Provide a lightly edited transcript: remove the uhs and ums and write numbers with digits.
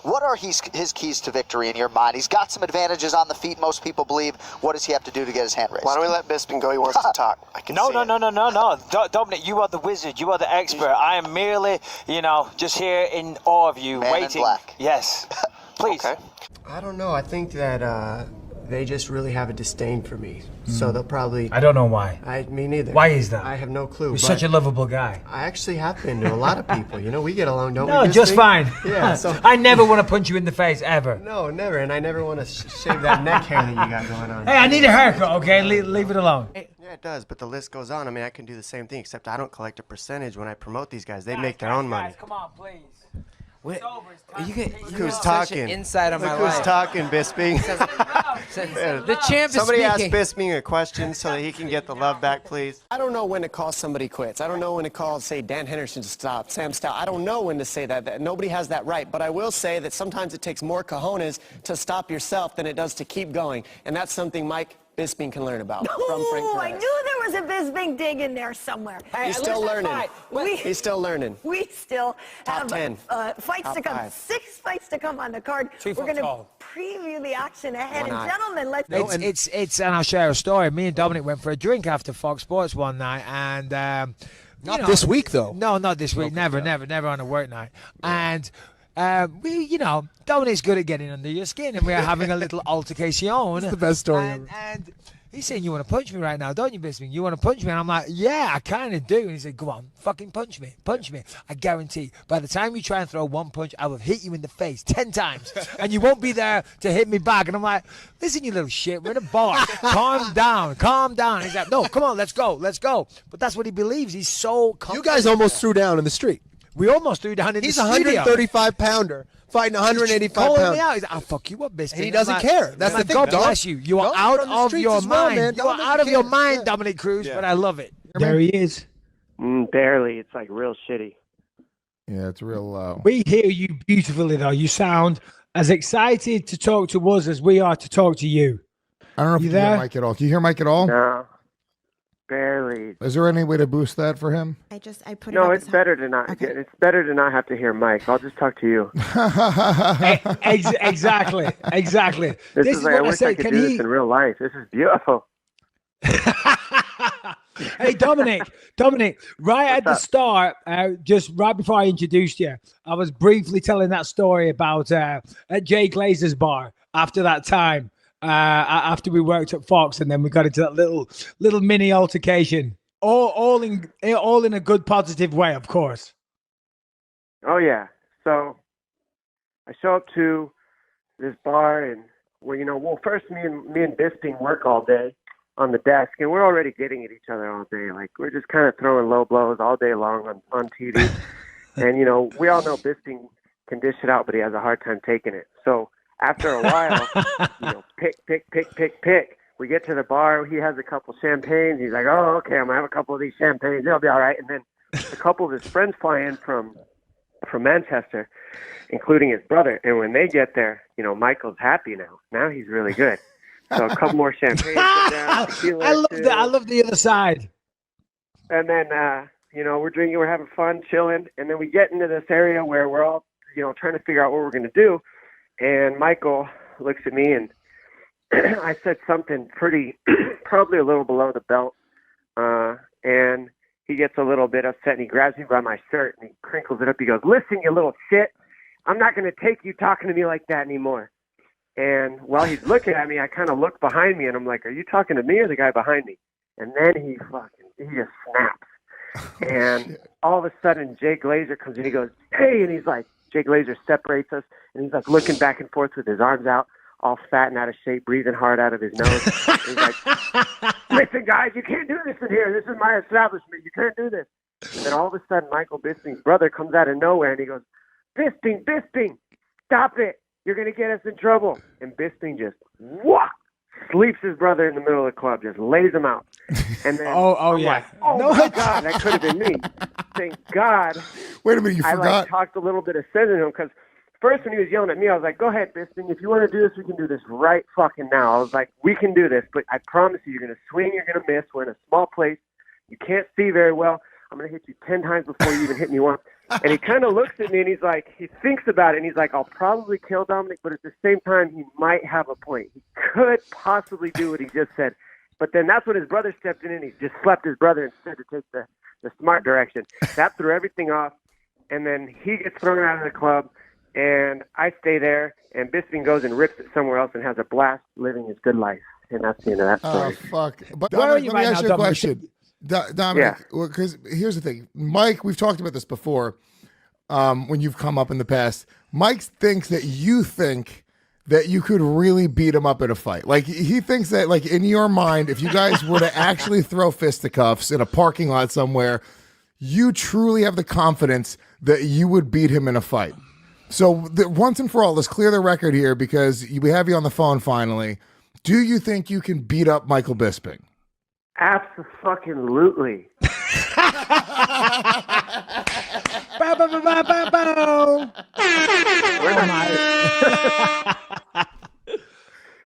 What are his keys to victory in your mind? He's got some advantages on the feet, most people believe. What does he have to do to get his hand raised? Why don't we let Bisping go? He wants to talk. I can No. see it. Dominic, you are the wizard. You are the expert. I am merely, just here in awe of you, Man in waiting. black. Yes. Please. Okay. I don't know. I think that they just really have a disdain for me. So they'll probably... I don't know why. Me neither. Why is that? I have no clue. You're such a lovable guy. I actually have been to a lot of people. We get along, don't we? No, just fine. Yeah, so... I never want to punch you in the face, ever. No, never. And I never want to shave that neck hair that you got going on. Hey, I need a haircut, okay? Leave it alone. Yeah, it does, but the list goes on. I mean, I can do the same thing, except I don't collect a percentage when I promote these guys. They make their own money. Come on, please. What? You Look who's such talking. an insight on my Look who's life. talking, Bisping. The champ is Somebody ask speaking. Bisping a question so that he can get the love back, please. I don't know when to call somebody quits. I don't know when to call, say, Dan Henderson to stop, Sam Stout. I don't know when to say that. Nobody has that right. But I will say that sometimes it takes more cojones to stop yourself than it does to keep going. And that's something Mike Bisping can learn about from Frank Ooh, I Perez. knew there was a Bisping dig in there somewhere. He's still learning. He's still learning. We still Top have 10. Fights Top to come. 5. 6 fights to come on the card. We're going to preview the action ahead. And gentlemen, let's... And I'll share a story. Me and Dominic went for a drink after Fox Sports one night, and Not this week, though. No, not this week. Never on a work night. And Dominic's good at getting under your skin, and we are having a little altercation. It's the best story ever. And he's saying, "You want to punch me right now, don't you, Bisping? You want to punch me?" And I'm like, "Yeah, I kind of do." And he said, "Go on, fucking punch me. I guarantee, by the time you try and throw one punch, I will hit you in the face 10 times, and you won't be there to hit me back." And I'm like, "Listen, you little shit, we're in a bar. Calm down. And he's like, "No, come on, let's go." But that's what he believes. He's so confident. You guys almost threw down in the street. We almost threw down in He's the a studio. 135-pounder fighting a 185 calling pounder. me out. He's like, "I'll fuck you up, Bisping." And he doesn't care. That's the thing, God dog. bless you. You are Dog out from the of streets your as well, mind. man. You Dog are out of doesn't your care. mind, Yeah. Dominick Cruz, Yeah. but I love it. There he is. Barely. It's like real shitty. Yeah, it's real low. We hear you beautifully, though. You sound as excited to talk to us as we are to talk to you. I don't know if you can hear there? Mike at all. Can you hear Mike at all? No. Barely. Is there any way to boost that for him? I put it No, up it's as better to not. Okay. It's better to not have to hear Mike. I'll just talk to you. Exactly. This is like, I what I wish I say. could Can do he? this in real life. This is beautiful. Hey, Dominic, right at the start, just right before I introduced you, I was briefly telling that story about at Jay Glazer's bar after that time, after we worked at Fox, and then we got into that little mini altercation, all in a good, positive way, of course. Oh yeah. So I show up to this bar, and first me and Bisping work all day on the desk, and we're already getting at each other all day. Like, we're just kind of throwing low blows all day long on TV. And we all know Bisping can dish it out, but he has a hard time taking it. So after a while, pick. We get to the bar. He has a couple champagnes. He's like, "Oh, okay, I'm gonna have a couple of these champagnes. They'll be all right." And then a couple of his friends fly in from Manchester, including his brother. And when they get there, Michael's happy now. Now he's really good. So a couple more champagne. I love the other side. And then, we're drinking, we're having fun, chilling. And then we get into this area where we're all, trying to figure out what we're going to do. And Michael looks at me, and I said something probably a little below the belt. And he gets a little bit upset, and he grabs me by my shirt, and he crinkles it up. He goes, "Listen, you little shit, I'm not going to take you talking to me like that anymore." And while he's looking at me, I kind of look behind me, and I'm like, "Are you talking to me or the guy behind me?" And then he just snaps. And all of a sudden, Jay Glazer comes in. He goes, "Hey," and he's like, Jay Glazer separates us, and he's like looking back and forth with his arms out, all fat and out of shape, breathing hard out of his nose. He's like, "Listen, guys, you can't do this in here. This is my establishment. You can't do this." And then all of a sudden, Michael Bisping's brother comes out of nowhere, and he goes, Bisping, stop it. You're going to get us in trouble." And Bisping just, sleeps his brother in the middle of the club, just lays him out. And then I'm yeah. like, my God, that could have been me. Thank God. Wait a minute, you forgot. I talked a little bit of sense in him, because first when he was yelling at me, I was like, "Go ahead, Bisping. If you want to do this, we can do this right fucking now." I was like, "We can do this, but I promise you, you're going to swing, you're going to miss. We're in a small place. You can't see very well. I'm going to hit you 10 times before you even hit me once." And he kind of looks at me and he's like, he thinks about it and he's like, I'll probably kill Dominic, but at the same time, he might have a point. He could possibly do what he just said. But then that's when his brother stepped in and he just slapped his brother instead to take the smart direction. That threw everything off. And then he gets thrown out of the club and I stay there and Bisping goes and rips it somewhere else and has a blast living his good life. And that's the end of that story. Oh, fuck. But Where are Dominic, you let me right ask now, you a Dominic? question. Dominic, because here's the thing. Mike, we've talked about this before when you've come up in the past. Mike thinks that you think that you could really beat him up in a fight. Like, he thinks that, like, in your mind, if you guys were to actually throw fisticuffs in a parking lot somewhere, you truly have the confidence that you would beat him in a fight. So once and for all, let's clear the record here because we have you on the phone finally. Do you think you can beat up Michael Bisping? Abso-fucking-lutely. Bow, bow, bow, bow, bow, bow. We're not-